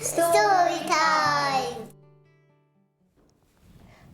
Story time.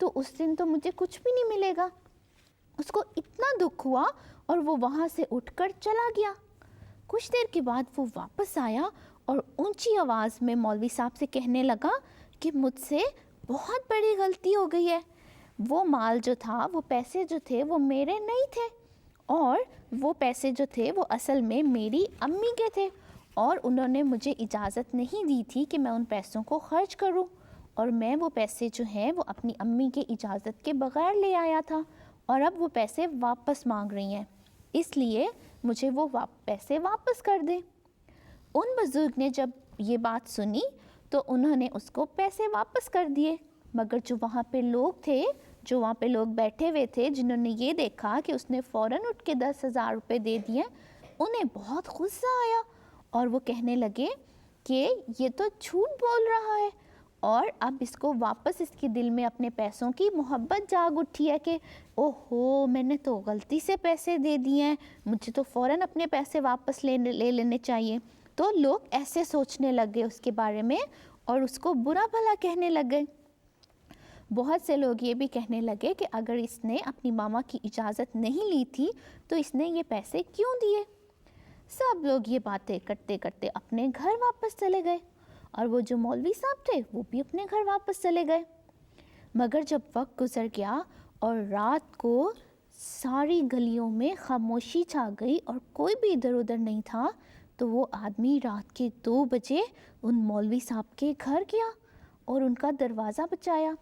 تو اس دن تو مجھے کچھ بھی نہیں ملے گا. اس کو اتنا دکھ ہوا اور وہ وہاں سے اٹھ کر چلا گیا. کچھ دیر کے بعد وہ واپس آیا اور اونچی آواز میں مولوی صاحب سے کہنے لگا کہ مجھ سے بہت بڑی غلطی ہو گئی ہے. وہ مال جو تھا، وہ پیسے جو تھے وہ میرے نہیں تھے، اور وہ پیسے جو تھے وہ اصل میں میری امی کے تھے، اور انہوں نے مجھے اجازت نہیں دی تھی کہ میں ان پیسوں کو خرچ کروں، اور میں وہ پیسے جو ہیں وہ اپنی امی کے اجازت کے بغیر لے آیا تھا، اور اب وہ پیسے واپس مانگ رہی ہیں، اس لیے مجھے وہ پیسے واپس کر دیں. ان بزرگ نے جب یہ بات سنی تو انہوں نے اس کو پیسے واپس کر دیے. مگر جو وہاں پہ لوگ تھے، جو وہاں پہ لوگ بیٹھے ہوئے تھے، جنہوں نے یہ دیکھا کہ اس نے فوراً اٹھ کے 10,000 روپے دے دیے، انہیں بہت غصہ آیا اور وہ کہنے لگے کہ یہ تو جھوٹ بول رہا ہے، اور اب اس کو واپس، اس کے دل میں اپنے پیسوں کی محبت جاگ اٹھی ہے کہ اوہو میں نے تو غلطی سے پیسے دے دیے ہیں، مجھے تو فوراً اپنے پیسے واپس لے لینے چاہیے. تو لوگ ایسے سوچنے لگے اس کے بارے میں اور اس کو برا بھلا کہنے لگے. بہت سے لوگ یہ بھی کہنے لگے کہ اگر اس نے اپنی ماما کی اجازت نہیں لی تھی تو اس نے یہ پیسے کیوں دیے. سب لوگ یہ باتیں کرتے کرتے اپنے گھر واپس چلے گئے، اور وہ جو مولوی صاحب تھے وہ بھی اپنے گھر واپس چلے گئے. مگر جب وقت گزر گیا اور رات کو ساری گلیوں میں خاموشی چھا گئی اور کوئی بھی ادھر ادھر نہیں تھا، تو وہ آدمی رات کے 2 بجے ان مولوی صاحب کے گھر گیا اور ان کا دروازہ بجایا.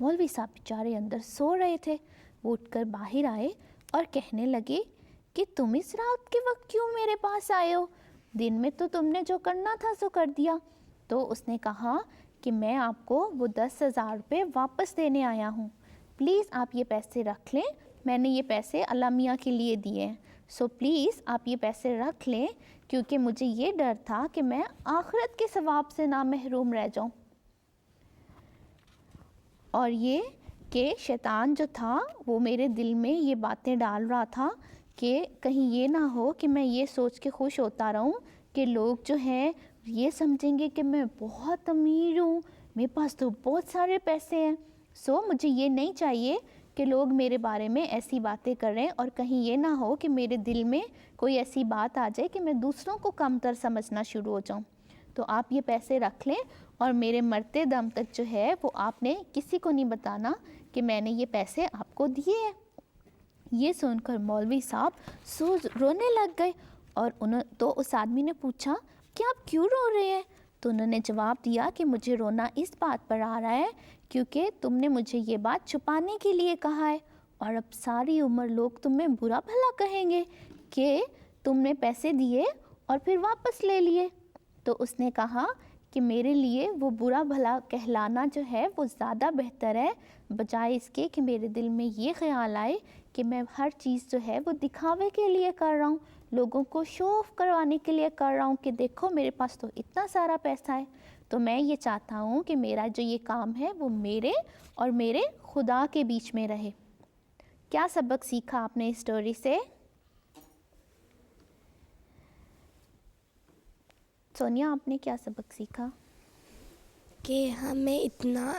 مولوی صاحب بیچارے اندر سو رہے تھے. وہ اٹھ کر باہر آئے اور کہنے لگے کہ تم اس رات کے وقت کیوں میرے پاس آئے ہو؟ دن میں تو تم نے جو کرنا تھا سو کر دیا. تو اس نے کہا کہ میں آپ کو وہ 10,000 روپے واپس دینے آیا ہوں، پلیز آپ یہ پیسے رکھ لیں، میں نے یہ پیسے اللہ میاں کے لیے دیے ہیں، سو پلیز آپ یہ پیسے رکھ لیں، کیونکہ مجھے یہ ڈر تھا کہ میں آخرت کے ثواب سے نہ محروم رہ جاؤں. اور یہ کہ شیطان جو تھا وہ میرے دل میں یہ باتیں ڈال رہا تھا کہ کہیں یہ نہ ہو کہ میں یہ سوچ کے خوش ہوتا رہوں کہ لوگ جو ہیں یہ سمجھیں گے کہ میں بہت امیر ہوں، میرے پاس تو بہت سارے پیسے ہیں. سو مجھے یہ نہیں چاہیے کہ لوگ میرے بارے میں ایسی باتیں کریں، اور کہیں یہ نہ ہو کہ میرے دل میں کوئی ایسی بات آ جائے کہ میں دوسروں کو کم تر سمجھنا شروع ہو جاؤں. تو آپ یہ پیسے رکھ لیں، اور میرے مرتے دم تک جو ہے وہ آپ نے کسی کو نہیں بتانا کہ میں نے یہ پیسے آپ کو دیے ہیں. یہ سن کر مولوی صاحب رونے لگ گئے، اور تو اس آدمی نے پوچھا کہ آپ کیوں رو رہے ہیں؟ تو انہوں نے جواب دیا کہ مجھے رونا اس بات پر آ رہا ہے کیونکہ تم نے مجھے یہ بات چھپانے کے لیے کہا ہے، اور اب ساری عمر لوگ تمہیں برا بھلا کہیں گے کہ تم نے پیسے دیے اور پھر واپس لے لیے. تو اس نے کہا کہ میرے لیے وہ برا بھلا کہلانا جو ہے وہ زیادہ بہتر ہے، بجائے اس کے کہ میرے دل میں یہ خیال آئے کہ میں ہر چیز جو ہے وہ دکھاوے کے لیے کر رہا ہوں، لوگوں کو شو آف کروانے کے لیے کر رہا ہوں کہ دیکھو میرے پاس تو اتنا سارا پیسہ ہے. تو میں یہ چاہتا ہوں کہ میرا جو یہ کام ہے وہ میرے اور میرے خدا کے بیچ میں رہے. کیا سبق سیکھا آپ نے اس سٹوری سے؟ سونیا آپ نے کیا سبق سیکھا؟ کہ ہمیں اتنا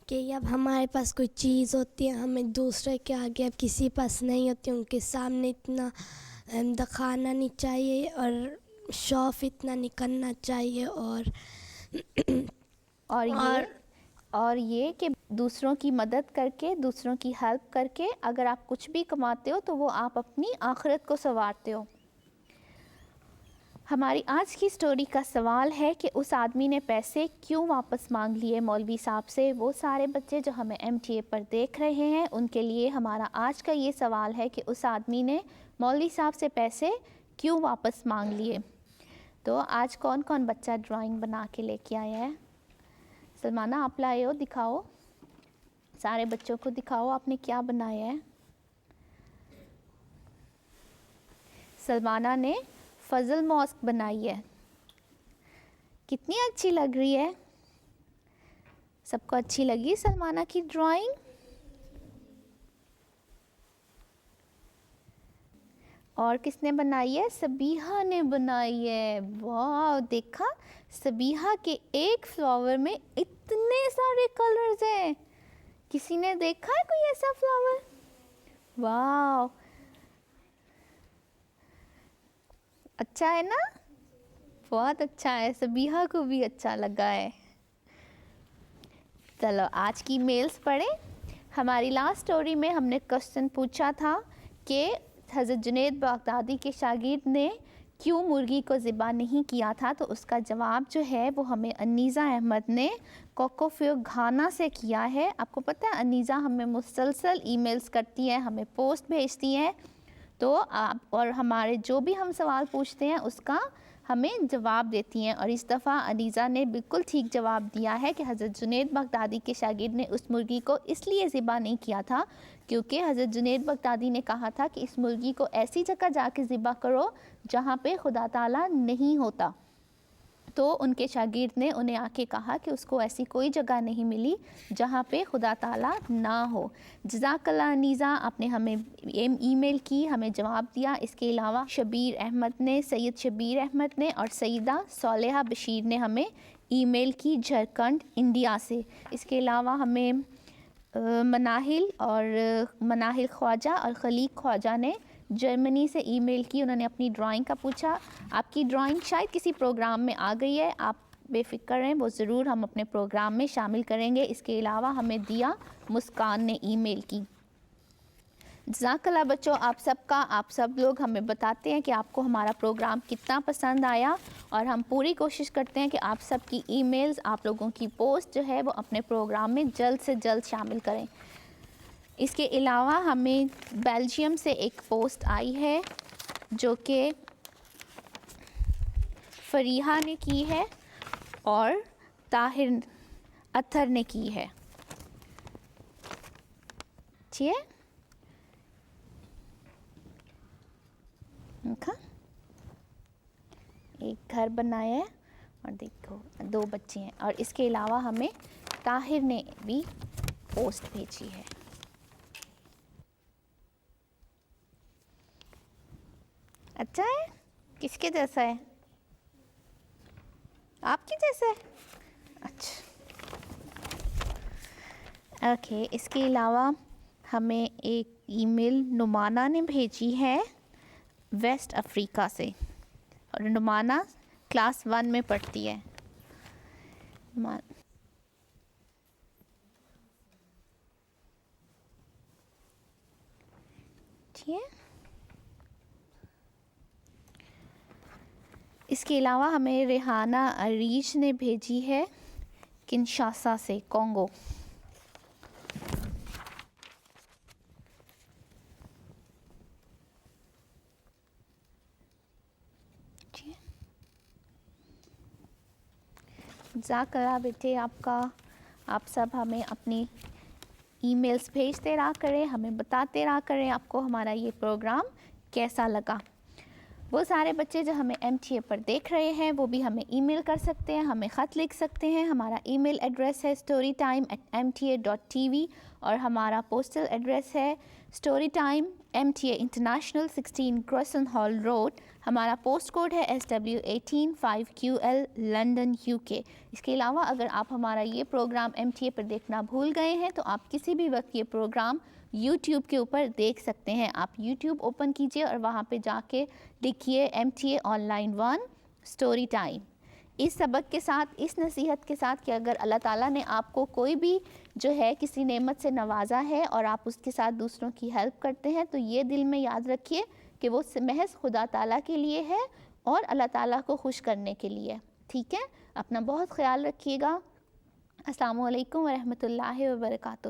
کہ اب ہمارے پاس کوئی چیز ہوتی ہے، ہمیں دوسرے کے آگے اب کسی پاس نہیں ہوتی، ان کے سامنے اتنا دکھانا نہیں چاہیے اور شوف اتنا نہیں کرنا چاہیے. اور یہ کہ دوسروں کی مدد کر کے، دوسروں کی ہیلپ کر کے اگر آپ کچھ بھی کماتے ہو تو وہ آپ اپنی آخرت کو سنوارتے ہو. ہماری آج کی سٹوری کا سوال ہے کہ اس آدمی نے پیسے کیوں واپس مانگ لیے مولوی صاحب سے. وہ سارے بچے جو ہمیں MTA پر دیکھ رہے ہیں ان کے لیے ہمارا آج کا یہ سوال ہے کہ اس آدمی نے مولوی صاحب سے پیسے کیوں واپس مانگ لیے. تو آج کون کون بچہ ڈرائنگ بنا کے لے کے آیا ہے؟ سلمانہ آپ لائے ہو، دکھاؤ، سارے بچوں کو دکھاؤ آپ نے کیا بنایا ہے. سلمانہ نے فضل ماسک بنائی ہے، کتنی اچھی لگ رہی ہے. سب کو اچھی لگی سلمانہ کی ڈرائنگ؟ اور کس نے بنائی ہے؟ سبیحہ نے بنائی ہے. واو، دیکھا سبیحہ کے ایک فلاور میں اتنے سارے کلرز ہیں. کسی نے دیکھا ہے کوئی ایسا فلاور؟ واو، اچھا ہے نا؟ بہت اچھا ہے، سبیحہ کو بھی اچھا لگا ہے. چلو آج کی میلز پڑھیں. ہماری لاسٹ سٹوری میں ہم نے کوسچن پوچھا تھا کہ حضرت جنید بغدادی کے شاگرد نے کیوں مرغی کو ذبح نہیں کیا تھا، تو اس کا جواب جو ہے وہ ہمیں انیزہ احمد نے کوکوفیو گھانا سے کیا ہے. آپ کو پتہ ہے انیزہ ہمیں مسلسل ای میلز کرتی ہے، ہمیں پوسٹ بھیجتی ہیں، تو آپ اور ہمارے جو بھی ہم سوال پوچھتے ہیں اس کا ہمیں جواب دیتی ہیں. اور اس دفعہ انیزہ نے بالکل ٹھیک جواب دیا ہے کہ حضرت جنید بغدادی کے شاگرد نے اس مرغی کو اس لیے ذبح نہیں کیا تھا کیونکہ حضرت جنید بغدادی نے کہا تھا کہ اس مرغی کو ایسی جگہ جا کے ذبح کرو جہاں پہ خدا تعالیٰ نہیں ہوتا. تو ان کے شاگرد نے انہیں آ کے کہا کہ اس کو ایسی کوئی جگہ نہیں ملی جہاں پہ خدا تعالیٰ نہ ہو. جزاک اللہ انیزہ، آپ نے ہمیں ای میل کی، ہمیں جواب دیا. اس کے علاوہ شبیر احمد نے، سید شبیر احمد نے اور سیدہ صالحہ بشیر نے ہمیں ای میل کی جھارکھنڈ انڈیا سے. اس کے علاوہ ہمیں مناہل خواجہ اور خلیق خواجہ نے جرمنی سے ای میل کی. انہوں نے اپنی ڈرائنگ کا پوچھا. آپ کی ڈرائنگ شاید کسی پروگرام میں آ گئی ہے، آپ بے فکر ہیں، وہ ضرور ہم اپنے پروگرام میں شامل کریں گے. اس کے علاوہ ہمیں دیا مسکان نے ای میل کی. جزاک اللہ بچوں آپ سب کا. آپ سب لوگ ہمیں بتاتے ہیں کہ آپ کو ہمارا پروگرام کتنا پسند آیا، اور ہم پوری کوشش کرتے ہیں کہ آپ سب کی ای میلز، آپ لوگوں کی پوسٹ جو ہے وہ اپنے پروگرام میں جلد سے جلد شامل کریں. اس کے علاوہ ہمیں بیلجیم سے ایک پوسٹ آئی ہے جو کہ فریحہ نے کی ہے اور طاہر اطہر نے کی ہے. ٹھیک ہے، ایک گھر بنایا ہے اور دیکھو 2 بچے ہیں. اور اس کے علاوہ ہمیں طاہر نے بھی پوسٹ بھیجی ہے. اچھا ہے، کس کے جیسا ہے؟ آپ کے جیسا ہے؟ اچھا اوکے. اس کے علاوہ ہمیں ایک ای میل نمانہ نے بھیجی ہے ویسٹ افریقہ سے، اور نمانہ کلاس 1 میں پڑھتی ہے. ٹھیک ہے. اس کے علاوہ ہمیں ریحانہ عریش نے بھیجی ہے کنشاسا سے، کانگو. جزاک اللہ بیٹے آپ کا. آپ سب ہمیں اپنی ای میلز بھیجتے رہا کریں، ہمیں بتاتے رہا کریں آپ کو ہمارا یہ پروگرام کیسا لگا. وہ سارے بچے جو ہمیں MTA پر دیکھ رہے ہیں وہ بھی ہمیں ای میل کر سکتے ہیں، ہمیں خط لکھ سکتے ہیں. ہمارا ای میل ایڈریس ہے storytime@mta.tv اور hamaara postal ایڈریس ہے storytime MTA International 16 Grayson Hall Road. ہمارا پوسٹ کوڈ ہے SW185QL لنڈن UK. اس کے علاوہ اگر آپ ہمارا یہ پروگرام MTA پر دیکھنا بھول گئے ہیں تو آپ کسی بھی وقت یہ پروگرام YouTube کے اوپر دیکھ سکتے ہیں. آپ YouTube اوپن کیجئے اور وہاں پہ جا کے لکھیے MTA آن-لائن 1 اسٹوری ٹائم. اس سبق کے ساتھ، اس نصیحت کے ساتھ کہ اگر اللہ تعالیٰ نے آپ کو کوئی بھی جو ہے کسی نعمت سے نوازا ہے اور آپ اس کے ساتھ دوسروں کی ہیلپ کرتے ہیں تو یہ دل میں یاد رکھیے کہ وہ محض خدا تعالیٰ کے لیے ہے اور اللہ تعالیٰ کو خوش کرنے کے لیے. ٹھیک ہے، اپنا بہت خیال رکھیے گا. السلام علیکم ورحمۃ اللہ وبرکاتہ.